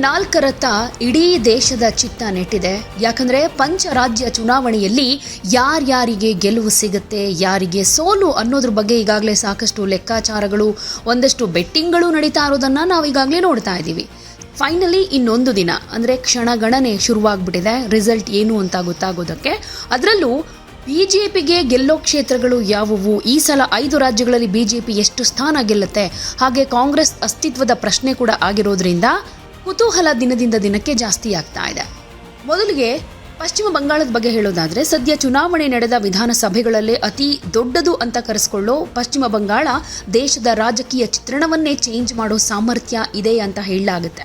4ರತ್ತ ಇಡೀ ದೇಶದ ಚಿತ್ತ ನೆಟ್ಟಿದೆ. ಯಾಕಂದ್ರೆ ಪಂಚರಾಜ್ಯ ಚುನಾವಣೆಯಲ್ಲಿ ಯಾರ್ಯಾರಿಗೆ ಗೆಲುವು ಸಿಗುತ್ತೆ, ಯಾರಿಗೆ ಸೋಲು ಅನ್ನೋದ್ರ ಬಗ್ಗೆ ಈಗಾಗಲೇ ಸಾಕಷ್ಟು ಲೆಕ್ಕಾಚಾರಗಳು, ಒಂದಷ್ಟು ಬೆಟ್ಟಿಂಗ್ಗಳು ನಡೀತಾ ಇರೋದನ್ನ ನಾವು ಈಗಾಗಲೇ ನೋಡ್ತಾ ಇದ್ದೀವಿ. ಫೈನಲಿ ಇನ್ನೊಂದು ದಿನ ಅಂದರೆ ಕ್ಷಣಗಣನೆ ಶುರುವಾಗ್ಬಿಟ್ಟಿದೆ ರಿಸಲ್ಟ್ ಏನು ಅಂತ ಗೊತ್ತಾಗೋದಕ್ಕೆ. ಅದರಲ್ಲೂ ಬಿಜೆಪಿಗೆ ಗೆಲ್ಲೋ ಕ್ಷೇತ್ರಗಳು ಯಾವುವು, ಈ ಸಲ 5 ರಾಜ್ಯಗಳಲ್ಲಿ ಬಿಜೆಪಿ ಎಷ್ಟು ಸ್ಥಾನ ಗೆಲ್ಲುತ್ತೆ, ಹಾಗೆ ಕಾಂಗ್ರೆಸ್ ಅಸ್ತಿತ್ವದ ಪ್ರಶ್ನೆ ಕೂಡ ಆಗಿರೋದ್ರಿಂದ ಕುತೂಹಲ ದಿನದಿಂದ ದಿನಕ್ಕೆ ಜಾಸ್ತಿ ಆಗ್ತಾ ಇದೆ. ಮೊದಲಿಗೆ ಪಶ್ಚಿಮ ಬಂಗಾಳದ ಬಗ್ಗೆ ಹೇಳೋದಾದ್ರೆ, ಸದ್ಯ ಚುನಾವಣೆ ನಡೆದ ವಿಧಾನಸಭೆಗಳಲ್ಲೇ ಅತಿ ದೊಡ್ಡದು ಅಂತ ಕರೆಸ್ಕೊಳ್ಳೋ ಪಶ್ಚಿಮ ಬಂಗಾಳ ದೇಶದ ರಾಜಕೀಯ ಚಿತ್ರಣವನ್ನೇ ಚೇಂಜ್ ಮಾಡೋ ಸಾಮರ್ಥ್ಯ ಇದೆ ಅಂತ ಹೇಳಲಾಗುತ್ತೆ.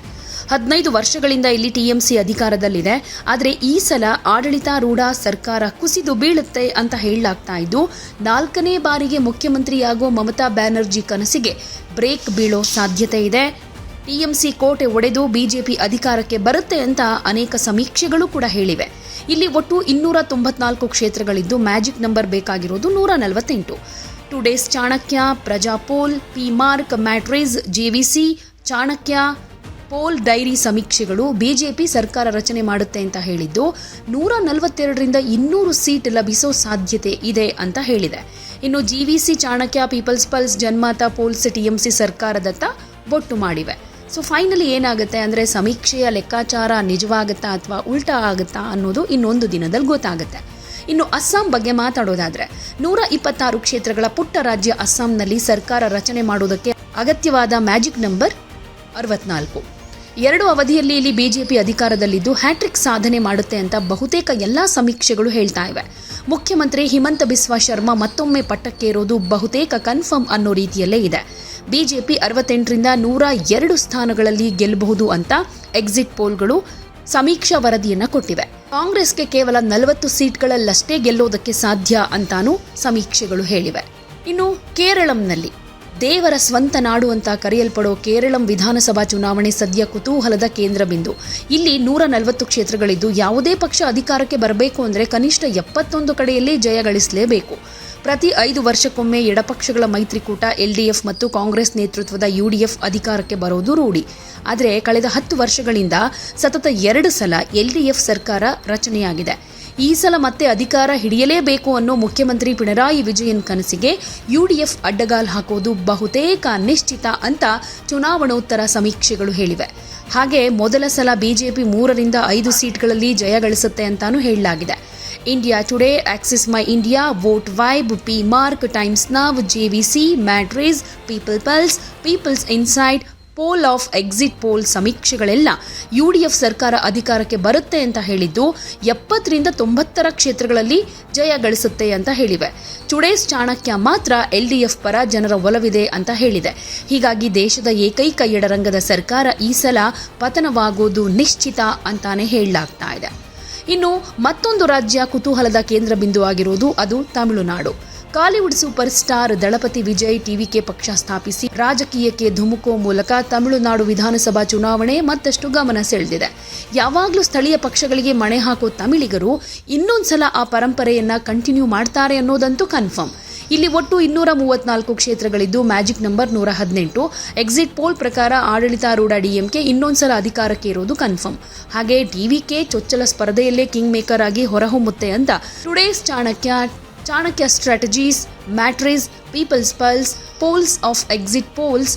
15 ವರ್ಷಗಳಿಂದ ಇಲ್ಲಿ ಟಿಎಂಸಿ ಅಧಿಕಾರದಲ್ಲಿದೆ. ಆದರೆ ಈ ಸಲ ಆಡಳಿತಾರೂಢ ಸರ್ಕಾರ ಕುಸಿದು ಬೀಳುತ್ತೆ ಅಂತ ಹೇಳಲಾಗ್ತಾ ಇದ್ದು, 4ನೇ ಬಾರಿಗೆ ಮುಖ್ಯಮಂತ್ರಿಯಾಗೋ ಮಮತಾ ಬ್ಯಾನರ್ಜಿ ಕನಸಿಗೆ ಬ್ರೇಕ್ ಬೀಳೋ ಸಾಧ್ಯತೆ ಇದೆ. ಟಿಎಂಸಿ ಕೋಟೆ ಒಡೆದು ಬಿಜೆಪಿ ಅಧಿಕಾರಕ್ಕೆ ಬರುತ್ತೆ ಅಂತ ಅನೇಕ ಸಮೀಕ್ಷೆಗಳು ಕೂಡ ಹೇಳಿವೆ. ಇಲ್ಲಿ ಒಟ್ಟು 294 ಕ್ಷೇತ್ರಗಳಿದ್ದು ಮ್ಯಾಜಿಕ್ ನಂಬರ್ ಬೇಕಾಗಿರೋದು 148. Today's Chanakya, Praja Poll, P MARQ, Matrize, JVC, Chanakya poll diary ಸಮೀಕ್ಷೆಗಳು ಬಿಜೆಪಿ ಸರ್ಕಾರ ರಚನೆ ಮಾಡುತ್ತೆ ಅಂತ ಹೇಳಿದ್ದು, 142ರಿಂದ 200 ಸೀಟ್ ಲಭಿಸೋ ಸಾಧ್ಯತೆ ಇದೆ ಅಂತ ಹೇಳಿದೆ. ಇನ್ನು JVC, Chanakya, Peoples Pulse, Janamat polls TMC ಸರ್ಕಾರದತ್ತ ಬೊಟ್ಟು ಮಾಡಿವೆ. ಸೊ ಫೈನಲಿ ಏನಾಗುತ್ತೆ ಅಂದರೆ, ಸಮೀಕ್ಷೆಯ ಲೆಕ್ಕಾಚಾರ ನಿಜವಾಗುತ್ತಾ ಅಥವಾ ಉಲ್ಟಾ ಆಗುತ್ತಾ ಅನ್ನೋದು ಇನ್ನೊಂದು ದಿನದಲ್ಲಿ ಗೊತ್ತಾಗುತ್ತೆ. ಇನ್ನು ಅಸ್ಸಾಂ ಬಗ್ಗೆ ಮಾತಾಡೋದಾದ್ರೆ, 126 ಕ್ಷೇತ್ರಗಳ ಪುಟ್ಟ ರಾಜ್ಯ ಅಸ್ಸಾಂನಲ್ಲಿ ಸರ್ಕಾರ ರಚನೆ ಮಾಡೋದಕ್ಕೆ ಅಗತ್ಯವಾದ ಮ್ಯಾಜಿಕ್ ನಂಬರ್ 64. 2 ಅವಧಿಯಲ್ಲಿ ಇಲ್ಲಿ ಬಿಜೆಪಿ ಅಧಿಕಾರದಲ್ಲಿದ್ದು ಹ್ಯಾಟ್ರಿಕ್ ಸಾಧನೆ ಮಾಡುತ್ತೆ ಅಂತ ಬಹುತೇಕ ಎಲ್ಲಾ ಸಮೀಕ್ಷೆಗಳು ಹೇಳ್ತಾ ಇವೆ. ಮುಖ್ಯಮಂತ್ರಿ ಹಿಮಂತ ಬಿಸ್ವಾ ಶರ್ಮಾ ಮತ್ತೊಮ್ಮೆ ಪಟ್ಟಕ್ಕೇರೋದು ಬಹುತೇಕ ಕನ್ಫರ್ಮ್ ಅನ್ನೋ ರೀತಿಯಲ್ಲೇ ಇದೆ. ಬಿಜೆಪಿ 68ರಿಂದ 102 ಸ್ಥಾನಗಳಲ್ಲಿ ಗೆಲ್ಲಬಹುದು ಅಂತ ಎಕ್ಸಿಟ್ ಪೋಲ್ಗಳು ಸಮೀಕ್ಷಾ ವರದಿಯನ್ನ ಕೊಟ್ಟಿವೆ. ಕಾಂಗ್ರೆಸ್ಗೆ ಕೇವಲ 40 ಸೀಟ್ಗಳಲ್ಲಷ್ಟೇ ಗೆಲ್ಲೋದಕ್ಕೆ ಸಾಧ್ಯ ಅಂತಾನೂ ಸಮೀಕ್ಷೆಗಳು ಹೇಳಿವೆ. ಇನ್ನು ಕೇರಳಂನಲ್ಲಿ ದೇವರ ಸ್ವಂತ ನಾಡು ಅಂತ ಕರೆಯಲ್ಪಡೋ ಕೇರಳಂ ವಿಧಾನಸಭಾ ಚುನಾವಣೆ ಸದ್ಯ ಕುತೂಹಲದ ಕೇಂದ್ರ ಬಿಂದು. ಇಲ್ಲಿ 140 ಕ್ಷೇತ್ರಗಳಿದ್ದು ಯಾವುದೇ ಪಕ್ಷ ಅಧಿಕಾರಕ್ಕೆ ಬರಬೇಕು ಅಂದರೆ ಕನಿಷ್ಠ 71 ಕಡೆಯಲ್ಲಿ ಜಯ ಗಳಿಸಲೇಬೇಕು. ಪ್ರತಿ 5 ವರ್ಷಕ್ಕೊಮ್ಮೆ ಎಡಪಕ್ಷಗಳ ಮೈತ್ರಿಕೂಟ ಎಲ್ಡಿಎಫ್ ಮತ್ತು ಕಾಂಗ್ರೆಸ್ ನೇತೃತ್ವದ ಯುಡಿಎಫ್ ಅಧಿಕಾರಕ್ಕೆ ಬರೋದು ರೂಢಿ. ಆದರೆ ಕಳೆದ 10 ವರ್ಷಗಳಿಂದ ಸತತ 2 ಸಲ ಎಲ್ಡಿಎಫ್ ಸರ್ಕಾರ ರಚನೆಯಾಗಿದೆ. ಈ ಸಲ ಮತ್ತೆ ಅಧಿಕಾರ ಹಿಡಿಯಲೇಬೇಕು ಅನ್ನೋ ಮುಖ್ಯಮಂತ್ರಿ ಪಿಣರಾಯಿ ವಿಜಯನ್ ಕನಸಿಗೆ ಯುಡಿಎಫ್ ಅಡ್ಡಗಾಲ್ ಹಾಕೋದು ಬಹುತೇಕ ನಿಶ್ಚಿತ ಅಂತ ಚುನಾವಣೋತ್ತರ ಸಮೀಕ್ಷೆಗಳು ಹೇಳಿವೆ. ಹಾಗೆ ಮೊದಲ ಸಲ ಬಿಜೆಪಿ 3ರಿಂದ 5 ಸೀಟ್ಗಳಲ್ಲಿ ಜಯ ಗಳಿಸುತ್ತೆ ಅಂತಾನೂ ಹೇಳಲಾಗಿದೆ. India Today, Axis My India, Vote Vibe, P MARQ, Times Now, JVC, Matrize, People Pulse, Peoples Inside, Poll of Exit Poll ಸಮೀಕ್ಷೆಗಳೆಲ್ಲ ಯುಡಿಎಫ್ ಸರ್ಕಾರ ಅಧಿಕಾರಕ್ಕೆ ಬರುತ್ತೆ ಅಂತ ಹೇಳಿದ್ದು 70ರಿಂದ 90 ಕ್ಷೇತ್ರಗಳಲ್ಲಿ ಜಯ ಗಳಿಸುತ್ತೆ ಅಂತ ಹೇಳಿವೆ. ಟುಡೇಸ್ ಚಾಣಕ್ಯ ಮಾತ್ರ ಎಲ್ಡಿಎಫ್ ಪರ ಜನರ ಒಲವಿದೆ ಅಂತ ಹೇಳಿದೆ. ಹೀಗಾಗಿ ದೇಶದ ಏಕೈಕ ಎಡರಂಗದ ಸರ್ಕಾರ ಈ ಸಲ ಪತನವಾಗೋದು ನಿಶ್ಚಿತ ಅಂತಾನೆ ಹೇಳಲಾಗ್ತಾ ಇದೆ. ಇನ್ನು ಮತ್ತೊಂದು ರಾಜ್ಯ ಕುತೂಹಲದ ಕೇಂದ್ರ ಬಿಂದು ಆಗಿರೋದು ಅದು Tamil Nadu. Kollywood super star Thalapathy Vijay TVK ಪಕ್ಷ ಸ್ಥಾಪಿಸಿ ರಾಜಕೀಯಕ್ಕೆ ಧುಮುಕುವ ಮೂಲಕ ತಮಿಳುನಾಡು ವಿಧಾನಸಭಾ ಚುನಾವಣೆ ಮತ್ತಷ್ಟು ಗಮನ ಸೆಳೆದಿದೆ. ಯಾವಾಗಲೂ ಸ್ಥಳೀಯ ಪಕ್ಷಗಳಿಗೆ ಮಣೆ ಹಾಕೋ ತಮಿಳಿಗರು ಇನ್ನೊಂದ್ಸಲ ಆ ಪರಂಪರೆಯನ್ನ ಕಂಟಿನ್ಯೂ ಮಾಡ್ತಾರೆ ಅನ್ನೋದಂತೂ ಕನ್ಫರ್ಮ್. ಇಲ್ಲಿ ಒಟ್ಟು 234 ಕ್ಷೇತ್ರಗಳಿದ್ದು ಮ್ಯಾಜಿಕ್ ನಂಬರ್ 118. ಎಕ್ಸಿಟ್ ಪೋಲ್ ಪ್ರಕಾರ ಆಡಳಿತಾರೂಢ ಡಿಎಂಕೆ ಇನ್ನೊಂದ್ಸಲ ಅಧಿಕಾರಕ್ಕೆ ಇರೋದು ಕನ್ಫರ್ಮ್. ಹಾಗೆ ಟಿವಿಕೆ ಚೊಚ್ಚಲ ಸ್ಪರ್ಧೆಯಲ್ಲೇ ಕಿಂಗ್ ಮೇಕರ್ ಆಗಿ ಹೊರಹೊಮ್ಮುತ್ತೆ ಅಂತ Today's Chanakya Strategies, Matrize, Peoples Pulse, Polls of Exit Polls,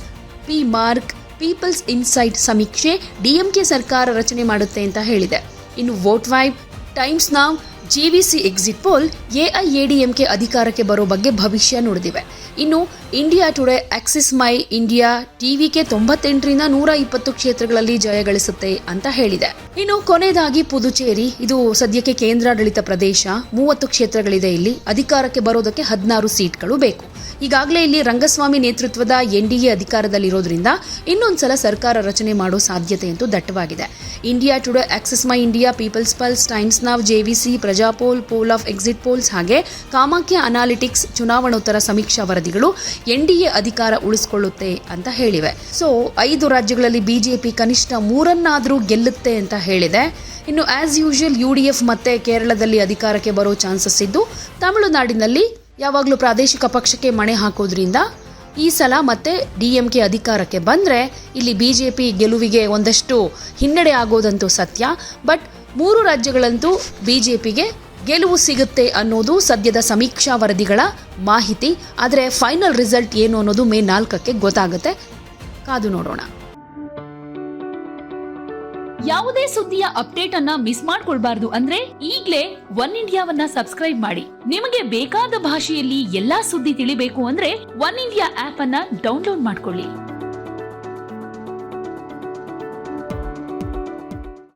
P MARQ, Peoples Insight ಸಮೀಕ್ಷೆ ಡಿಎಂಕೆ ಸರ್ಕಾರ ರಚನೆ ಮಾಡುತ್ತೆ ಅಂತ ಹೇಳಿದೆ. ಇನ್ನು Vote Vibe, Times Now, JVC exit poll AIADMK ಅಧಿಕಾರಕ್ಕೆ ಬರೋ ಬಗ್ಗೆ ಭವಿಷ್ಯ ನುಡಿದಿವೆ. ಇನ್ನು India Today, Axis My India, TVK 98ರಿಂದ 120 ಕ್ಷೇತ್ರಗಳಲ್ಲಿ ಜಯ ಗಳಿಸುತ್ತೆ ಅಂತ ಹೇಳಿದೆ. ಇನ್ನು ಕೊನೆಯದಾಗಿ ಪುದುಚೇರಿ, ಇದು ಸದ್ಯಕ್ಕೆ ಕೇಂದ್ರಾಡಳಿತ ಪ್ರದೇಶ. 30 ಕ್ಷೇತ್ರಗಳಿದೆ. ಇಲ್ಲಿ ಅಧಿಕಾರಕ್ಕೆ ಬರೋದಕ್ಕೆ 16 ಸೀಟ್ಗಳು ಬೇಕು. ಈಗಾಗಲೇ ಇಲ್ಲಿ ರಂಗಸ್ವಾಮಿ ನೇತೃತ್ವದ ಎನ್ಡಿಎ ಅಧಿಕಾರದಲ್ಲಿರೋದ್ರಿಂದ ಇನ್ನೊಂದ್ಸಲ ಸರ್ಕಾರ ರಚನೆ ಮಾಡೋ ಸಾಧ್ಯತೆಯಂತೂ ದಟ್ಟವಾಗಿದೆ. India Today, Axis My India, Peoples Pulse, Times Now, JVC, Praja Poll, Poll of Exit Polls ಹಾಗೆ ಕಾಮಾಖ್ಯ ಅನಾಲಿಟಿಕ್ಸ್ ಚುನಾವಣೋತ್ತರ ಸಮೀಕ್ಷಾ ವರದಿಗಳು ಎನ್ಡಿಎ ಅಧಿಕಾರ ಉಳಿಸಿಕೊಳ್ಳುತ್ತೆ ಅಂತ ಹೇಳಿವೆ. ಸೊ 5 ರಾಜ್ಯಗಳಲ್ಲಿ ಬಿಜೆಪಿ ಕನಿಷ್ಠ 3 ಗೆಲ್ಲುತ್ತೆ ಅಂತ ಹೇಳಿದೆ. ಇನ್ನು ಆಸ್ ಯೂಶುವಲ್ ಯುಡಿಎಫ್ ಮತ್ತೆ ಕೇರಳದಲ್ಲಿ ಅಧಿಕಾರಕ್ಕೆ ಬರೋ ಚಾನ್ಸಸ್ ಇದ್ದು, ತಮಿಳುನಾಡಿನಲ್ಲಿ ಯಾವಾಗಲೂ ಪ್ರಾದೇಶಿಕ ಪಕ್ಷಕ್ಕೆ ಮಣೆ ಹಾಕೋದ್ರಿಂದ ಈ ಸಲ ಮತ್ತೆ DMK ಅಧಿಕಾರಕ್ಕೆ ಬಂದರೆ ಇಲ್ಲಿ BJP ಗೆಲುವಿಗೆ ಒಂದಷ್ಟು ಹಿನ್ನಡೆ ಆಗೋದಂತೂ ಸತ್ಯ. ಬಟ್ 3 ರಾಜ್ಯಗಳಂತೂ BJPಗೆ ಗೆಲುವು ಸಿಗುತ್ತೆ ಅನ್ನೋದು ಸದ್ಯದ ಸಮೀಕ್ಷಾ ವರದಿಗಳ ಮಾಹಿತಿ. ಆದರೆ ಫೈನಲ್ ರಿಸಲ್ಟ್ ಏನು ಅನ್ನೋದು ಮೇ 4ಕ್ಕೆ ಗೊತ್ತಾಗುತ್ತೆ. ಕಾದು ನೋಡೋಣ. ಯಾವುದೇ ಸುದ್ದಿಯ ಅಪ್ಡೇಟ್ ಅನ್ನ ಮಿಸ್ ಮಾಡ್ಕೊಳ್ಬಾರ್ದು ಅಂದ್ರೆ ಈಗ್ಲೇ ಒನ್ ಇಂಡಿಯಾವನ್ನ ಸಬ್ಸ್ಕ್ರೈಬ್ ಮಾಡಿ. ನಿಮಗೆ ಬೇಕಾದ ಭಾಷೆಯಲ್ಲಿ ಎಲ್ಲಾ ಸುದ್ದಿ ತಿಳಿಬೇಕು ಅಂದ್ರೆ ಒನ್ ಇಂಡಿಯಾ ಆಪ್ ಅನ್ನ ಡೌನ್ಲೋಡ್ ಮಾಡ್ಕೊಳ್ಳಿ.